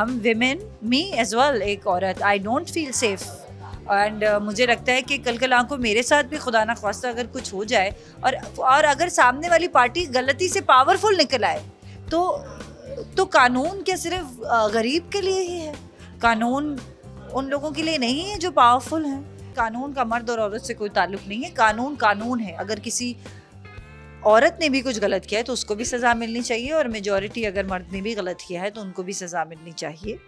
हम women, me as well, एक औरत, I don't feel safe and मुझे लगता है कि कल आंखों मेरे साथ भी खुदा ना ख्वास्ता अगर कुछ हो जाए और अगर सामने वाली पार्टी गलती से पावरफुल निकल आए तो कानून क्या सिर्फ गरीब के लिए ही है? कानून उन लोगों के लिए नहीं है जो पावरफुल हैं। कानून का मर्द और औरत से कोई ताल्लुक नहीं है। कानून कानून है। अगर किसी औरत ने भी कुछ गलत किया है तो उसको भी सज़ा मिलनी चाहिए, और मेजॉरिटी अगर मर्द ने भी गलत किया है तो उनको भी सज़ा मिलनी चाहिए।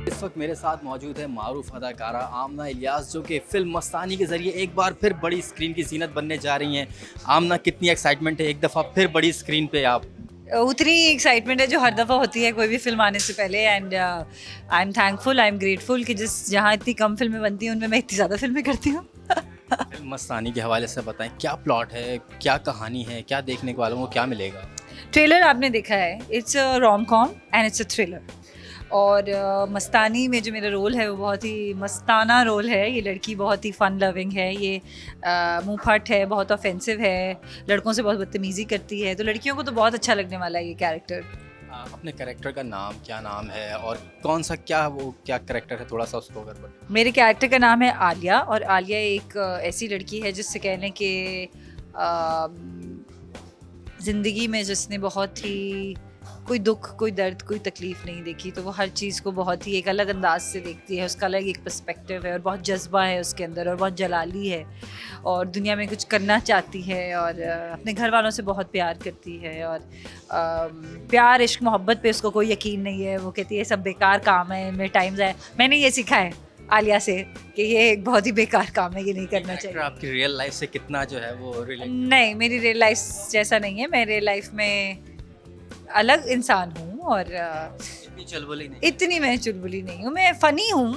इस वक्त मेरे साथ मौजूद है मारूफ अदाकारा आमना इलियास, जो कि फिल्म मस्तानी के ज़रिए एक बार फिर बड़ी स्क्रीन की ज़ीनत बनने जा रही हैं। आमना, कितनी एक्साइटमेंट है एक दफ़ा फिर बड़ी स्क्रीन पे आप? उतनी एक्साइटमेंट है जो हर दफ़ा होती है कोई भी फिल्म आने से पहले, and I am thankful, I am grateful कि जहाँ इतनी कम फिल्में बनती हैं उनमें मैं इतनी ज़्यादा फिल्में करती हूँ। फिल्म मस्तानी के हवाले से बताएं, क्या प्लॉट है, क्या कहानी है, क्या देखने को वालों को क्या मिलेगा? ट्रेलर आपने देखा है, it's a rom com and it's a thriller. और मस्तानी में जो मेरा रोल है वो बहुत ही मस्ताना रोल है। ये लड़की बहुत ही फ़न लविंग है, ये मुँह फट है, बहुत ऑफेंसिव है, लड़कों से बहुत बदतमीज़ी करती है, तो लड़कियों को तो बहुत अच्छा लगने वाला है ये कैरेक्टर। अपने कैरेक्टर का नाम क्या नाम है और कौन सा क्या कैरेक्टर है, थोड़ा सा उसको अगर बताएं। मेरे कैरेक्टर का नाम है आलिया, और आलिया एक ऐसी लड़की है जिससे कहने के ज़िंदगी में जिसने बहुत ही कोई दुख, कोई दर्द, कोई तकलीफ़ नहीं देखी, तो वो हर चीज़ को बहुत ही एक अलग अंदाज से देखती है। उसका अलग एक पर्सपेक्टिव है और बहुत जज्बा है उसके अंदर, और बहुत जलाली है, और दुनिया में कुछ करना चाहती है, और अपने घर वालों से बहुत प्यार करती है, और प्यार इश्क मोहब्बत पे उसको कोई यकीन नहीं है। वो कहती है सब बेकार काम है, मेरे टाइम ज़ाया। मैंने ये सीखा है आलिया से कि ये एक बहुत ही बेकार काम है, ये नहीं करना चाहिए। आपकी रियल लाइफ से कितना जो है वो रिलेट? नहीं, मेरी रियल लाइफ जैसा नहीं है। मैं रियल लाइफ में अलग इंसान हूँ, और इतनी चुलबुली नहीं? इतनी मैं चुलबुली नहीं हूँ। मैं फ़नी हूँ,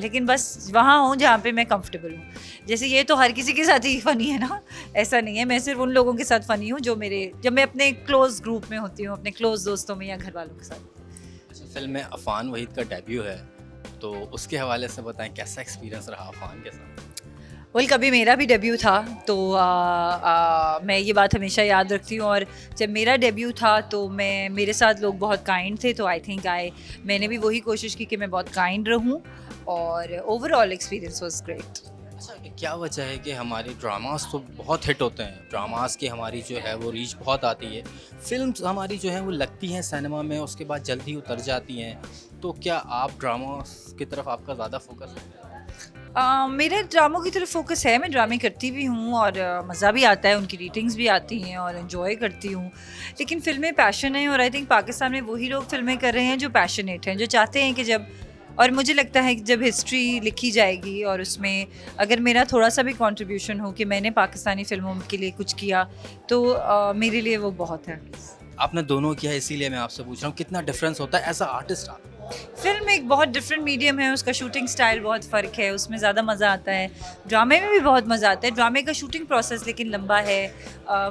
लेकिन बस वहाँ हूँ जहाँ पे मैं कंफर्टेबल हूँ। जैसे ये तो हर किसी के साथ ही फ़नी है ना, ऐसा नहीं है। मैं सिर्फ उन लोगों के साथ फ़नी हूँ जब मैं अपने क्लोज़ ग्रुप में होती हूँ, अपने क्लोज़ दोस्तों में या घर वालों के साथ। अच्छा, फिल्म में अफान वहीद का डेब्यू है, तो उसके हवाले से बताएं, कैसा एक्सपीरियंस रहा अफान के साथ? कभी मेरा भी डेब्यू था, तो मैं ये बात हमेशा याद रखती हूँ, और जब मेरा डेब्यू था तो मेरे साथ लोग बहुत काइंड थे, तो आई थिंक मैंने भी वही कोशिश की कि मैं बहुत काइंड रहूँ, और ओवरऑल एक्सपीरियंस वाज ग्रेट। अच्छा, क्या वजह है कि हमारे ड्रामास तो बहुत हिट होते हैं, ड्रामास की हमारी जो है वो रीच बहुत आती है, फिल्म्स हमारी जो है वो लगती हैं सिनेमा में, उसके बाद जल्दी उतर जाती हैं, तो क्या आप ड्रामास की तरफ आपका ज़्यादा फोकस है? मेरा ड्रामों की तरफ फोकस है। मैं ड्रामे करती भी हूँ, और मज़ा भी आता है, उनकी रेटिंग्स भी आती हैं, और इन्जॉय करती हूँ। लेकिन फ़िल्में पैशन है, और आई थिंक पाकिस्तान में वही लोग फ़िल्में कर रहे हैं जो पैशनेट हैं, जो चाहते हैं कि और मुझे लगता है कि जब हिस्ट्री लिखी जाएगी और उसमें अगर मेरा थोड़ा सा भी कंट्रीब्यूशन हो कि मैंने पाकिस्तानी फ़िल्मों के लिए कुछ किया, तो मेरे लिए वो बहुत है। आपने दोनों किया, इसीलिए मैं आपसे पूछ रहा हूँ कितना डिफरेंस होता है एज अ आर्टिस्ट आप? फिल्म एक बहुत डिफरेंट मीडियम है, उसका शूटिंग स्टाइल बहुत फ़र्क है, उसमें ज़्यादा मज़ा आता है। ड्रामे में भी बहुत मज़ा आता है। ड्रामे का शूटिंग प्रोसेस लेकिन लंबा है,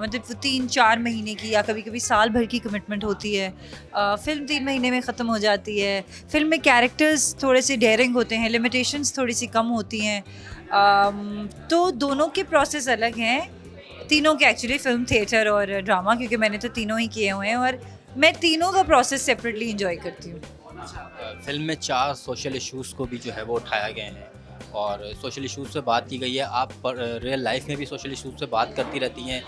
मतलब 3-4 महीने की या कभी कभी साल भर की कमिटमेंट होती है। फिल्म 3 महीने में ख़त्म हो जाती है। फिल्म में कैरेक्टर्स थोड़े से डेयरिंग होते हैं, लिमिटेशंस थोड़ी सी कम होती हैं, तो दोनों के प्रोसेस अलग हैं, तीनों के एक्चुअली, फिल्म, थिएटर और ड्रामा, क्योंकि मैंने तो तीनों ही किए हुए हैं, और मैं तीनों का प्रोसेस सेपरेटली इंजॉय करती हूँ। फिल्म में 4 सोशल इश्यूज़ को भी जो है वो उठाया गए हैं, और सोशल इश्यूज़ पे बात की गई है। आप रियल लाइफ में भी सोशल इश्यूज़ पे बात करती रहती हैं,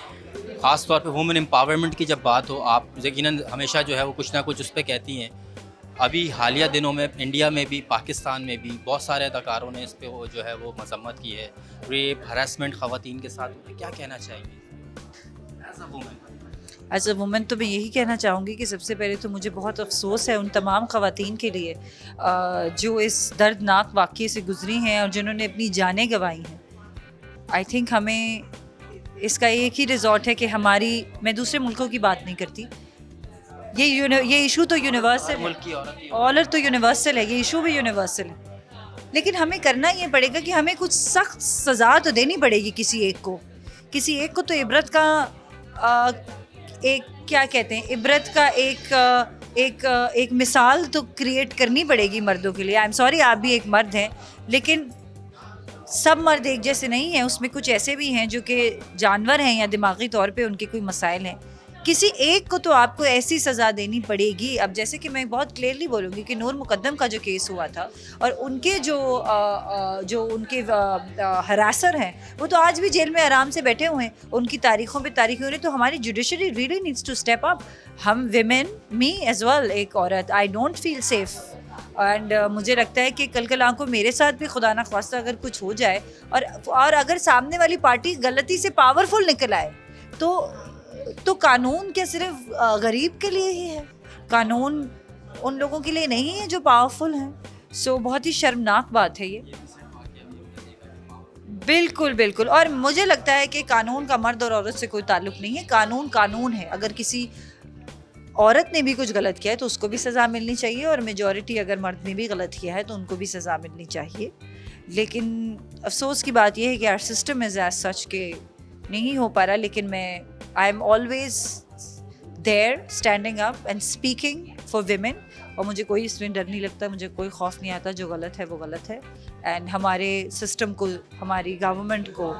ख़ास तौर पे वुमेन एम्पावरमेंट की जब बात हो, आप यकीनन हमेशा जो है वो कुछ ना कुछ उस पर कहती हैं। अभी हालिया दिनों में इंडिया में भी, पाकिस्तान में भी बहुत सारे अदाकारों ने इस पे वो जो है वो मजम्मत की है। रेप, हरासमेंट ख़वातीन के साथ होते, क्या कहना चाहेंगे as a women? As a women तो मैं यही कहना चाहूँगी कि सबसे पहले तो मुझे बहुत अफसोस है उन तमाम ख़वातीन के लिए जो इस दर्दनाक वाक़ये से गुज़री हैं और जिन्होंने अपनी जानें गंवाई हैं। आई थिंक हमें इसका एक ही रिजॉर्ट है कि मैं दूसरे मुल्कों की बात नहीं करती, ये इशू तो यूनिवर्सल है, मुल्क की औरत ऑलर तो यूनिवर्सल है, ये इशू भी यूनिवर्सल है, लेकिन हमें करना ये पड़ेगा कि हमें कुछ सख्त सज़ा तो देनी पड़ेगी किसी एक को तो इबरत का एक क्या कहते हैं, इबरत का एक मिसाल तो क्रिएट करनी पड़ेगी मर्दों के लिए। आई एम सॉरी, आप भी एक मर्द हैं, लेकिन सब मर्द एक जैसे नहीं हैं, उसमें कुछ ऐसे भी हैं जो कि जानवर हैं या दिमागी तौर पे उनके कोई मसाइल हैं। किसी एक को तो आपको ऐसी सज़ा देनी पड़ेगी। अब जैसे कि मैं बहुत क्लियरली बोलूँगी कि नूर मुकद्दम का जो केस हुआ था और उनके जो उनके हरासर हैं वो तो आज भी जेल में आराम से बैठे हुए हैं, उनकी तारीखों पे तारीखें हो रही। तो हमारी judiciary really needs to step up. हम विमेन, मी एज वेल, एक औरत, I don't feel safe and मुझे लगता है कि कल आंखों मेरे साथ भी खुदा ना ख्वास्ता अगर कुछ हो जाए और अगर सामने वाली पार्टी गलती से पावरफुल निकल आए तो कानून क्या सिर्फ गरीब के लिए ही है? कानून उन लोगों के लिए नहीं है जो पावरफुल हैं। सो बहुत ही शर्मनाक बात है ये। बिल्कुल बिल्कुल। और मुझे लगता है कि कानून का मर्द और औरत से कोई ताल्लुक नहीं है। कानून कानून है। अगर किसी औरत ने भी कुछ गलत किया है तो उसको भी सज़ा मिलनी चाहिए और मेजॉरिटी अगर मर्द ने भी गलत किया है तो उनको भी सज़ा मिलनी चाहिए। लेकिन अफसोस की बात यह है कि our system is as such के नहीं हो पा रहा। लेकिन मैं I am always there standing up and speaking for women और मुझे कोई इसमें डर नहीं लगता, मुझे कोई खौफ नहीं आता। जो गलत है वो गलत है एंड हमारे सिस्टम को, हमारी गवर्नमेंट को,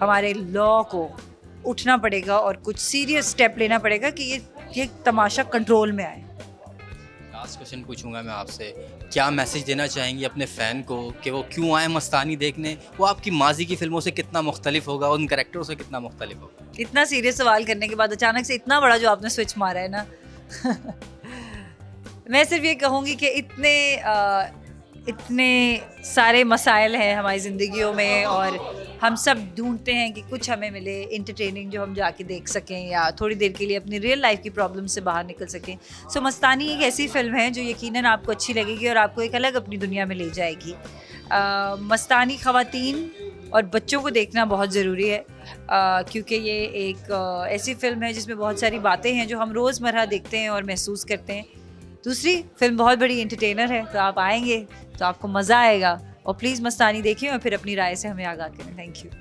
हमारे लॉ को उठना पड़ेगा और कुछ सीरियस स्टेप लेना पड़ेगा कि ये तमाशा कंट्रोल में आए। लास्ट क्वेश्चन पूछूंगा मैं आपसे, क्या मैसेज देना चाहेंगी अपने फ़ैन को कि वो क्यों आए मस्तानी देखने? वो आपकी माजी की फ़िल्मों से कितना मुख्तलिफ होगा, उन कैरेक्टरों से कितना मुख्तलिफ होगा? इतना सीरियस सवाल करने के बाद अचानक से इतना बड़ा जो आपने स्विच मारा है ना मैं सिर्फ ये कहूँगी कि इतने सारे मसाइल हैं हमारी ज़िंदगियों में और हम सब ढूंढते हैं कि कुछ हमें मिले इंटरटेनिंग जो हम जाके देख सकें या थोड़ी देर के लिए अपनी रियल लाइफ की प्रॉब्लम से बाहर निकल सकें। सो मस्तानी एक ऐसी फ़िल्म है जो यकीनन आपको अच्छी लगेगी और आपको एक अलग अपनी दुनिया में ले जाएगी। मस्तानी ख़वातीन और बच्चों को देखना बहुत ज़रूरी है क्योंकि ये एक ऐसी फ़िल्म है जिसमें बहुत सारी बातें हैं जो हम रोज़मर्रा देखते हैं और महसूस करते हैं। दूसरी फिल्म बहुत बड़ी एंटरटेनर है, तो आप आएंगे तो आपको मज़ा आएगा और प्लीज़ मस्तानी देखें और फिर अपनी राय से हमें आगाह करें। Thank you.